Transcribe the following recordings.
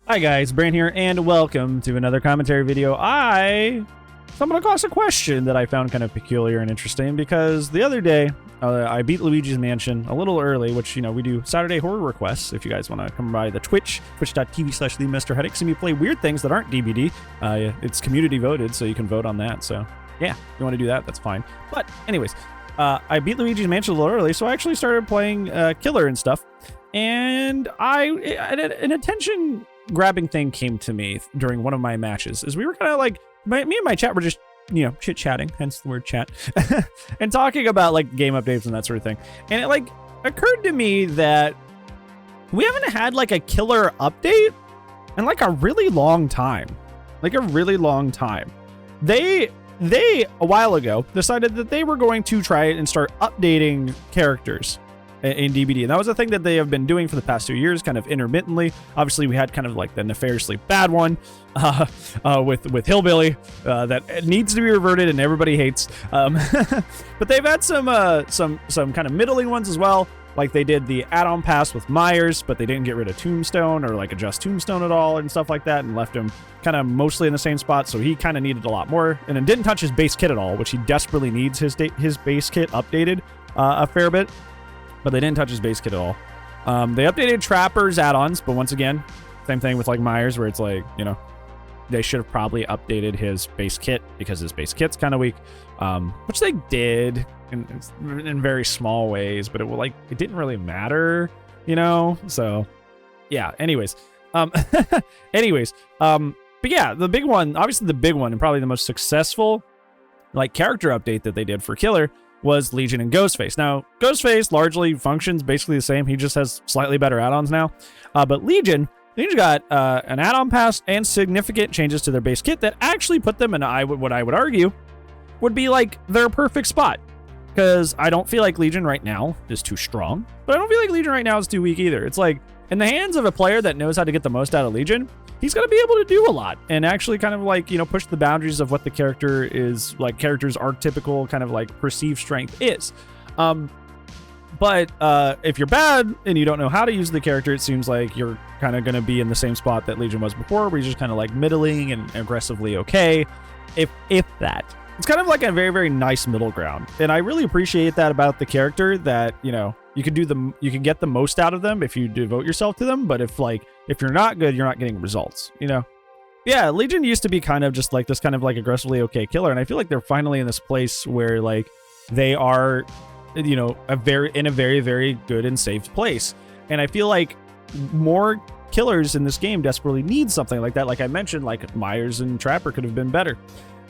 Hi guys, Bran here, and welcome to another commentary video. I stumbled across a question that I found kind of peculiar and interesting because the other day I beat Luigi's Mansion a little early, which, you know, we do Saturday horror requests. If you guys want to come by the twitch.tv/TheMrHeadache, and you play weird things that aren't DBD. It's community voted, so you can vote on that. So yeah, if you want to do that, that's fine. But anyways, I beat Luigi's Mansion a little early, so I actually started playing Killer and stuff. And an attention-grabbing thing came to me during one of my matches, as we were kind of like, me and my chat were just, you know, chit-chatting, hence the word chat, and talking about like game updates and that sort of thing. And it like occurred to me that we haven't had like a Killer update in like a really long time. They a while ago decided that they were going to try and start updating characters in DBD, and that was a thing that they have been doing for the past 2 years, kind of intermittently. Obviously, we had kind of like the nefariously bad one with Hillbilly that needs to be reverted and everybody hates. But they've had some kind of middling ones as well. Like they did the add-on pass with Myers, but they didn't get rid of Tombstone or like adjust Tombstone at all and stuff like that, and left him kind of mostly in the same spot. So he kind of needed a lot more, and it didn't touch his base kit at all, which he desperately needs his base kit updated a fair bit. But they didn't touch his base kit at all. They updated Trapper's add-ons, but once again, same thing with like Myers, where it's like, you know, they should have probably updated his base kit because his base kit's kind of weak, which they did in very small ways, but it didn't really matter, you know. So yeah. Anyways, but yeah, the big one, obviously the big one, and probably the most successful like character update that they did for Killer was Legion and Ghostface. Now, Ghostface largely functions basically the same. He just has slightly better add-ons now. But Legion got an add-on pass and significant changes to their base kit that actually put them in what I would argue would be like their perfect spot. Because I don't feel like Legion right now is too strong, but I don't feel like Legion right now is too weak either. It's like, in the hands of a player that knows how to get the most out of Legion, he's going to be able to do a lot and actually kind of like, you know, push the boundaries of what the character is, like character's archetypical kind of like perceived strength is. But if you're bad and you don't know how to use the character, it seems like you're kind of going to be in the same spot that Legion was before, where you're just kind of like middling and aggressively okay, if that. It's kind of like a very, very nice middle ground. And I really appreciate that about the character, that, you know, you can get the most out of them if you devote yourself to them. But if you're not good, you're not getting results, you know? Yeah, Legion used to be kind of just like this kind of like aggressively okay killer. And I feel like they're finally in this place where like they are, you know, in a very, very good and safe place. And I feel like more killers in this game desperately need something like that. Like I mentioned, like Myers and Trapper could have been better.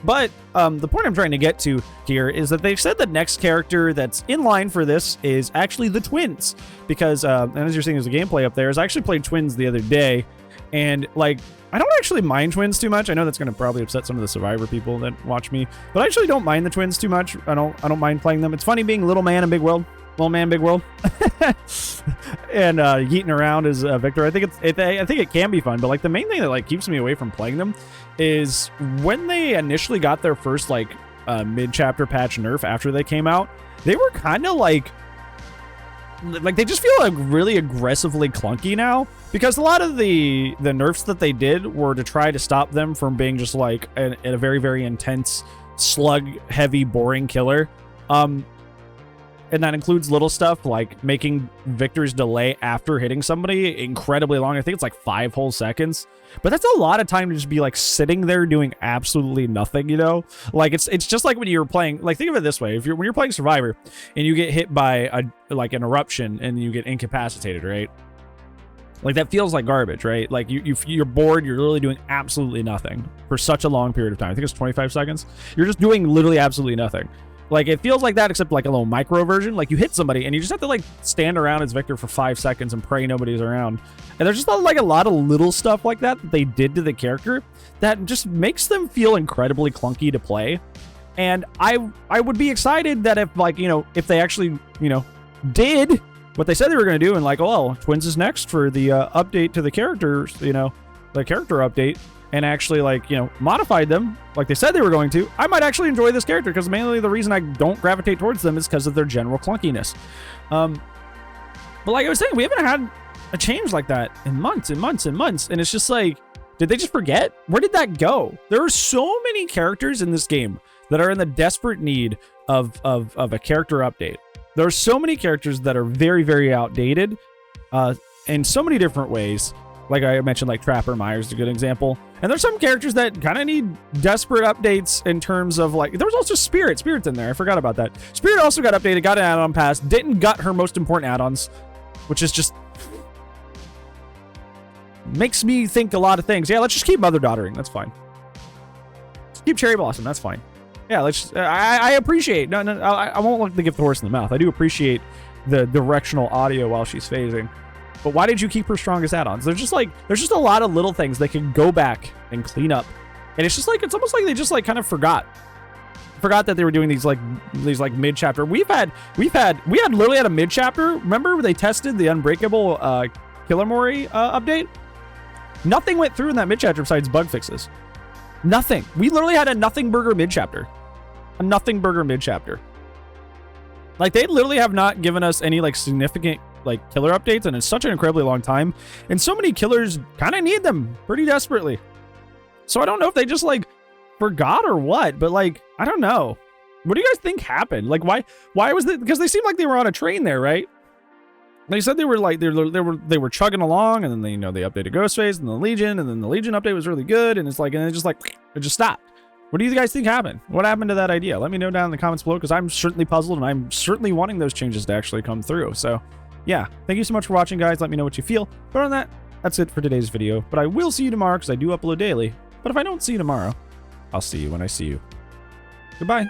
But the point I'm trying to get to here is that they've said the next character that's in line for this is actually the twins. Because, and as you're seeing, there's a gameplay up there, I actually played twins the other day. And, like, I don't actually mind twins too much. I know that's going to probably upset some of the Survivor people that watch me. But I actually don't mind the twins too much. I don't mind playing them. It's funny being Little Man in Big World. Little Man, Big World. And yeeting around as Victor. I think it can be fun, but like the main thing that like keeps me away from playing them is when they initially got their first like mid-chapter patch nerf after they came out, they were kind of like they just feel like really aggressively clunky now, because a lot of the nerfs that they did were to try to stop them from being just like a very, very intense slug heavy boring killer. And that includes little stuff like making Victor's delay after hitting somebody incredibly long. I think it's like 5 whole seconds. But that's a lot of time to just be like sitting there doing absolutely nothing, you know? Like it's just like when you're playing, like think of it this way. When you're playing Survivor and you get hit by like an eruption and you get incapacitated, right? Like that feels like garbage, right? Like you're bored, you're literally doing absolutely nothing for such a long period of time. I think it's 25 seconds. You're just doing literally absolutely nothing. Like, it feels like that, except like a little micro version. Like, you hit somebody, and you just have to, like, stand around as Victor for 5 seconds and pray nobody's around. And there's just, like, a lot of little stuff like that they did to the character that just makes them feel incredibly clunky to play. And I would be excited that if, like, you know, if they actually, you know, did what they said they were going to do, and, like, oh, Twins is next for the update to the characters, you know, the character update, and actually, like, you know, modified them like they said they were going to, I might actually enjoy this character, because mainly the reason I don't gravitate towards them is because of their general clunkiness. But like I was saying, we haven't had a change like that in months and months and months. And it's just like, did they just forget? Where did that go? There are so many characters in this game that are in the desperate need of a character update. There are so many characters that are very, very outdated in so many different ways. Like I mentioned, like Trapper Myers is a good example. And there's some characters that kind of need desperate updates in terms of like, there was also Spirit. Spirit's in there. I forgot about that. Spirit also got updated, got an add-on pass, didn't gut her most important add-ons, which is just makes me think a lot of things. Yeah, let's just keep mother-daughtering. That's fine. Let's keep Cherry Blossom. That's fine. Yeah, let's just, I appreciate, I won't look the gift horse in the mouth. I do appreciate the directional audio while she's phasing. But why did you keep her strongest add-ons? There's just a lot of little things they can go back and clean up. And it's just like, it's almost like they just like kind of forgot that they were doing these mid-chapter. We literally had a mid-chapter. Remember they tested the Unbreakable Killer Mori update? Nothing went through in that mid-chapter besides bug fixes. Nothing. We literally had a nothing burger mid-chapter. A nothing burger mid-chapter. Like, they literally have not given us any like significant like killer updates, and it's such an incredibly long time, and so many killers kind of need them pretty desperately. So I don't know if they just like forgot or what, but like, I don't know. What do you guys think happened? Like, why was it? Because they seemed like they were on a train there, right? They said they were like they were chugging along, and then they they updated Ghostface and the Legion, and then the Legion update was really good, and it's like, and it just stopped. What do you guys think happened? What happened to that idea? Let me know down in the comments below, because I'm certainly puzzled, and I'm certainly wanting those changes to actually come through. So yeah, thank you so much for watching, guys. Let me know what you feel. But on that, that's it for today's video. But I will see you tomorrow, because I do upload daily. But if I don't see you tomorrow, I'll see you when I see you. Goodbye.